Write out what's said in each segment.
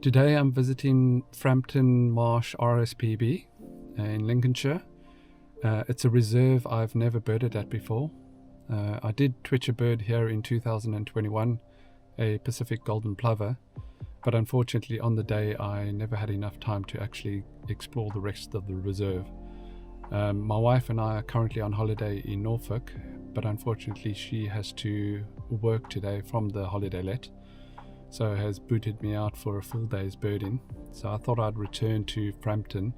Today I'm visiting Frampton Marsh RSPB in Lincolnshire. It's a reserve I've never birded at before. I did twitch a bird here in 2021, a Pacific golden plover, but unfortunately on the day I never had enough time to actually explore the rest of the reserve. My wife and I are currently on holiday in Norfolk, but unfortunately she has to work today from the holiday let, so has booted me out for a full day's birding. So I thought I'd return to Frampton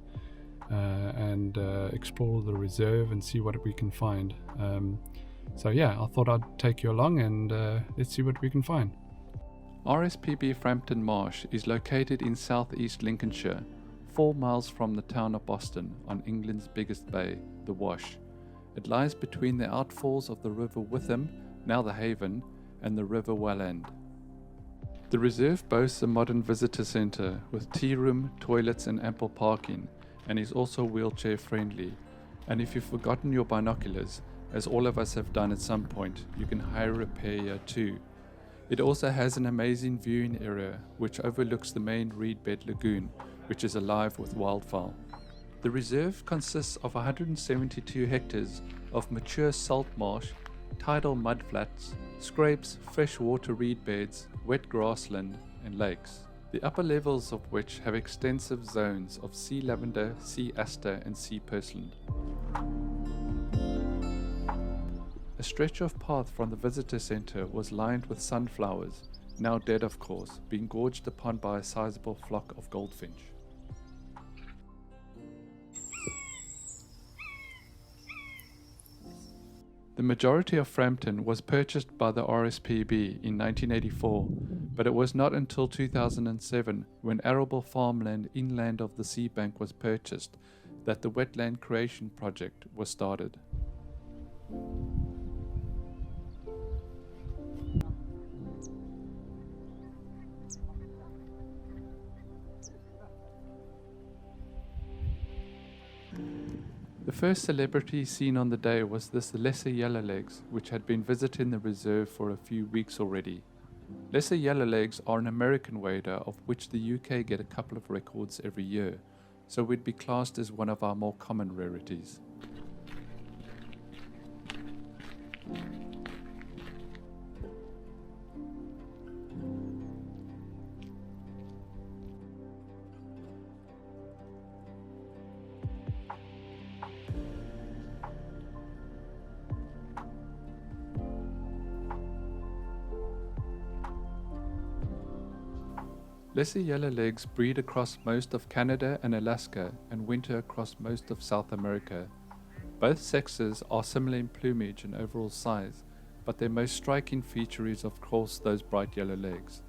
and explore the reserve and see what we can find. So I thought I'd take you along and let's see what we can find. RSPB Frampton Marsh is located in southeast Lincolnshire, 4 miles from the town of Boston on England's biggest bay, the Wash. It lies between the outfalls of the River Witham, now the Haven, and the River Welland. The reserve boasts a modern visitor centre with tea room, toilets and ample parking, and is also wheelchair friendly. And if you've forgotten your binoculars, as all of us have done at some point, you can hire a pair here too. It also has an amazing viewing area which overlooks the main reedbed lagoon, which is alive with wildfowl. The reserve consists of 172 hectares of mature salt marsh, tidal mudflats, scrapes, freshwater reed beds, wet grassland and lakes, the upper levels of which have extensive zones of sea lavender, sea aster and sea purslane. A stretch of path from the visitor centre was lined with sunflowers, now dead of course, being gorged upon by a sizable flock of goldfinch. The majority of Frampton was purchased by the RSPB in 1984, but it was not until 2007, when arable farmland inland of the sea bank was purchased, that the wetland creation project was started. The first celebrity seen on the day was this lesser yellowlegs, which had been visiting the reserve for a few weeks already. Lesser yellowlegs are an American wader of which the UK get a couple of records every year, so would be classed as one of our more common rarities. Lesser yellowlegs breed across most of Canada and Alaska and winter across most of South America. Both sexes are similar in plumage and overall size, but their most striking feature is of course those bright yellow legs.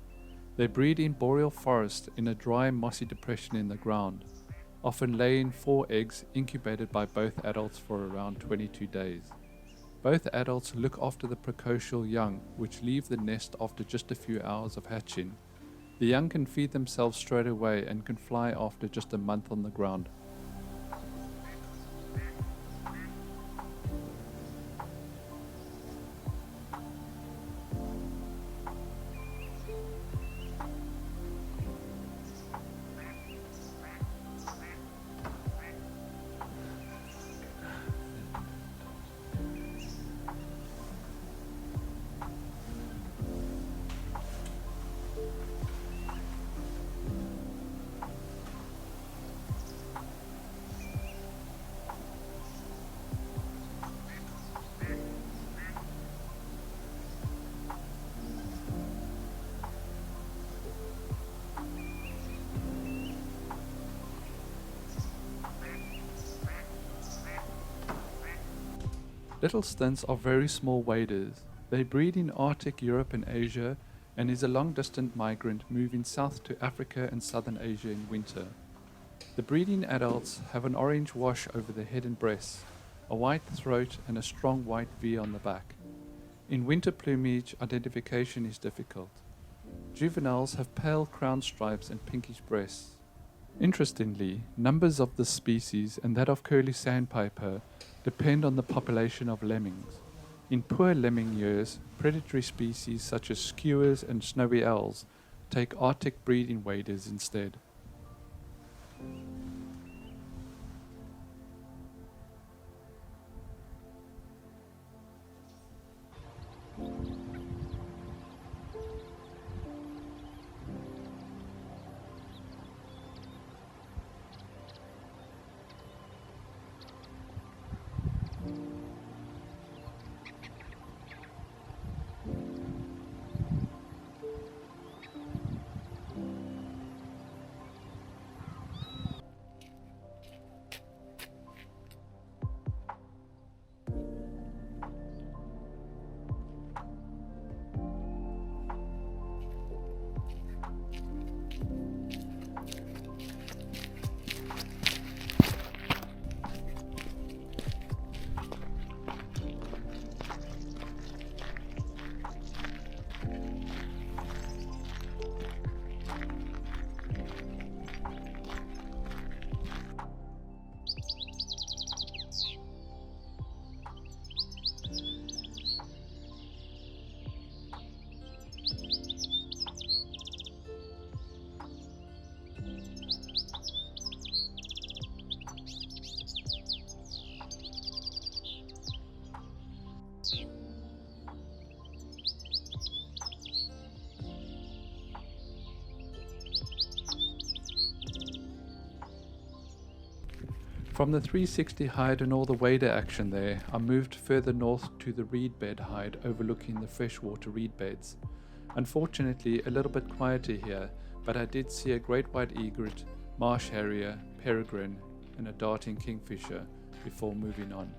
They breed in boreal forest in a dry mossy depression in the ground, often laying 4 eggs incubated by both adults for around 22 days. Both adults look after the precocial young, which leave the nest after just a few hours of hatching. The young can feed themselves straight away and can fly after just a month on the ground. Little stints are very small waders. They breed in Arctic Europe and Asia and is a long-distance migrant moving south to Africa and southern Asia in winter. The breeding adults have an orange wash over the head and breasts, a white throat and a strong white V on the back. In winter plumage, identification is difficult. Juveniles have pale crown stripes and pinkish breasts. Interestingly, numbers of this species and that of curly sandpiper depend on the population of lemmings. In poor lemming years, predatory species such as skuas and snowy owls take Arctic breeding waders instead. From the 360 hide and all the wader action there, I moved further north to the reed bed hide overlooking the freshwater reed beds. Unfortunately a little bit quieter here, but I did see a great white egret, marsh harrier, peregrine and a darting kingfisher before moving on.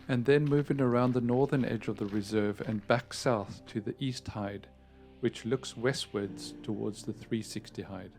And then moving around the northern edge of the reserve and back south to the east hide, which looks westwards towards the 360 hide.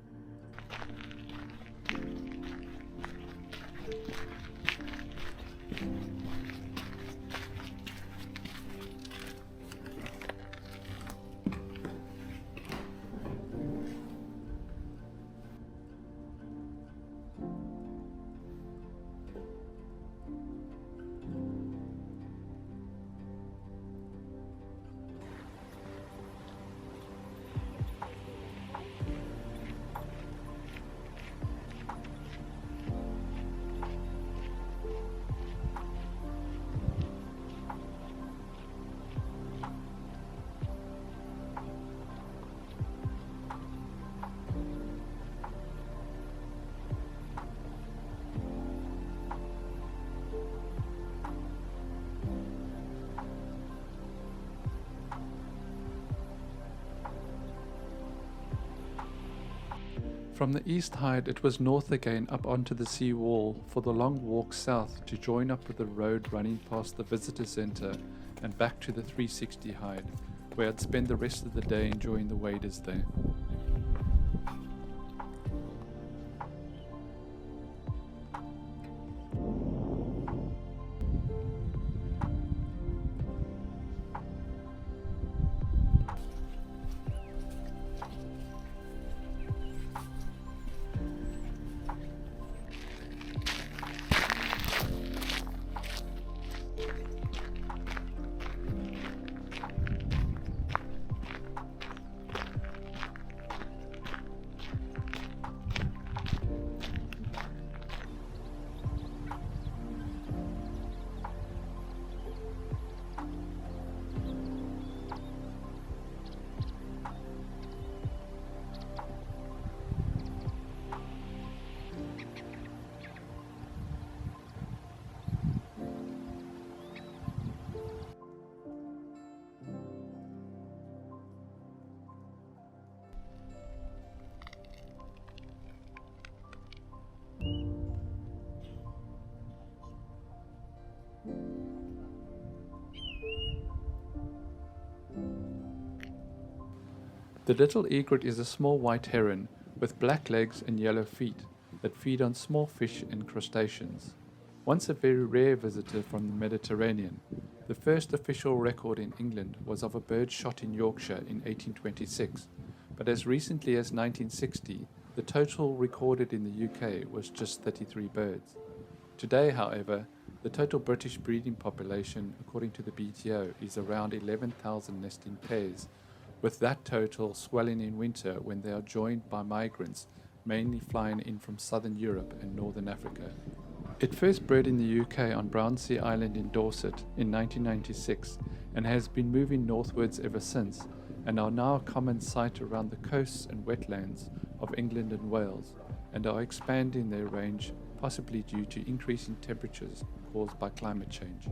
From the east hide it was north again up onto the sea wall for the long walk south to join up with the road running past the visitor centre and back to the 360 hide, where I'd spend the rest of the day enjoying the waders there. The little egret is a small white heron with black legs and yellow feet that feed on small fish and crustaceans. Once a very rare visitor from the Mediterranean, the first official record in England was of a bird shot in Yorkshire in 1826, but as recently as 1960, the total recorded in the UK was just 33 birds. Today, however, the total British breeding population, according to the BTO, is around 11,000 nesting pairs, with that total swelling in winter when they are joined by migrants, mainly flying in from southern Europe and northern Africa. It first bred in the UK on Brownsea Island in Dorset in 1996 and has been moving northwards ever since, and are now a common sight around the coasts and wetlands of England and Wales, and are expanding their range, possibly due to increasing temperatures caused by climate change.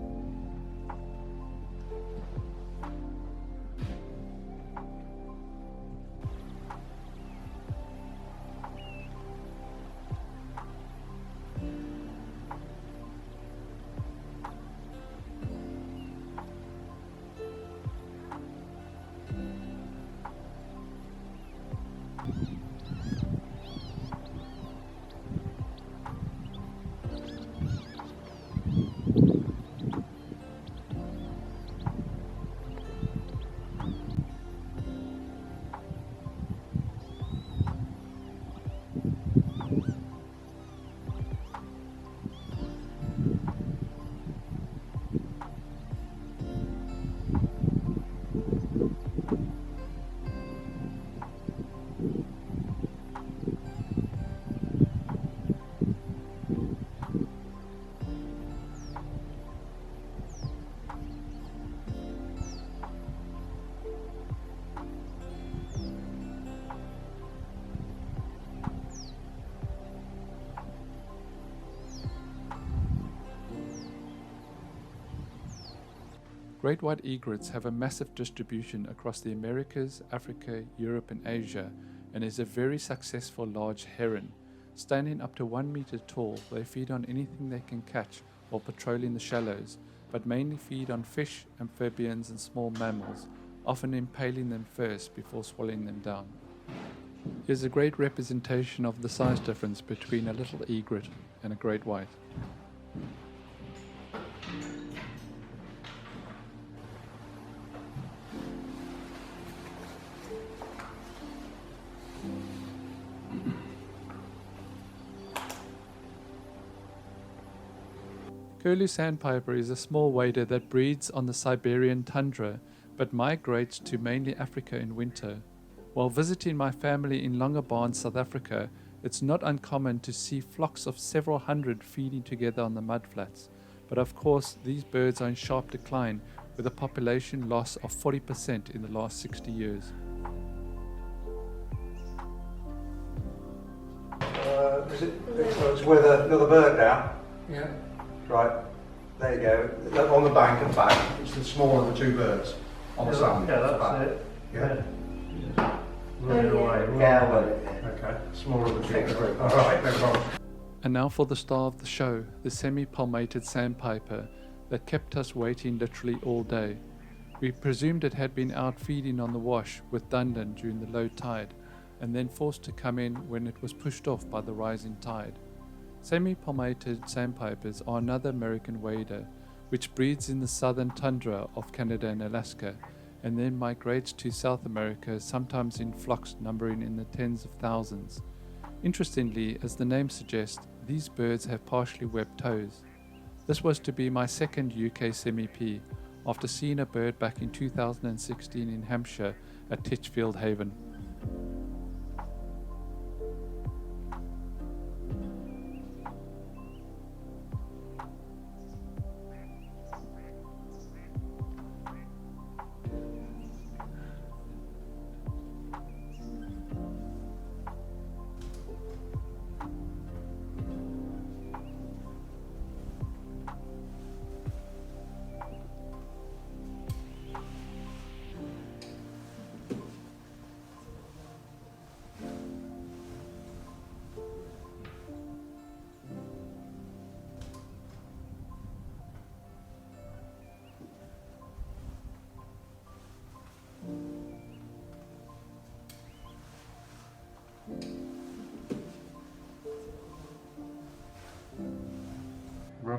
Great white egrets have a massive distribution across the Americas, Africa, Europe and Asia, and is a very successful large heron. Standing up to 1 meter tall, they feed on anything they can catch while patrolling the shallows, but mainly feed on fish, amphibians and small mammals, often impaling them first before swallowing them down. Here's a great representation of the size difference between a little egret and a great white. Curlew sandpiper is a small wader that breeds on the Siberian tundra, but migrates to mainly Africa in winter. While visiting my family in Longabaan, South Africa, it's not uncommon to see flocks of several hundred feeding together on the mudflats. But of course, these birds are in sharp decline, with a population loss of 40% in the last 60 years. It's with another bird now. Yeah. Right, there you go. Look on the bank and back. It's the smaller of the two birds on the sand. Yeah, that's back. it. Yeah. Running away. Okay. Smaller of the two birds. All right, no problem. And now for the star of the show, the semi-palmated sandpiper that kept us waiting literally all day. We presumed it had been out feeding on the wash with Dunedin during the low tide, and then forced to come in when it was pushed off by the rising tide. Semi-palmated sandpipers are another American wader, which breeds in the southern tundra of Canada and Alaska, and then migrates to South America, sometimes in flocks numbering in the tens of thousands. Interestingly, as the name suggests, these birds have partially webbed toes. This was to be my second UK semi-P, after seeing a bird back in 2016 in Hampshire at Titchfield Haven.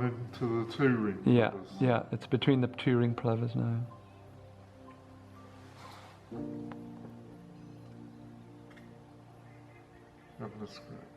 down into the two ring Yeah, plovers. yeah, it's between the two ring plovers now. Having a scratch.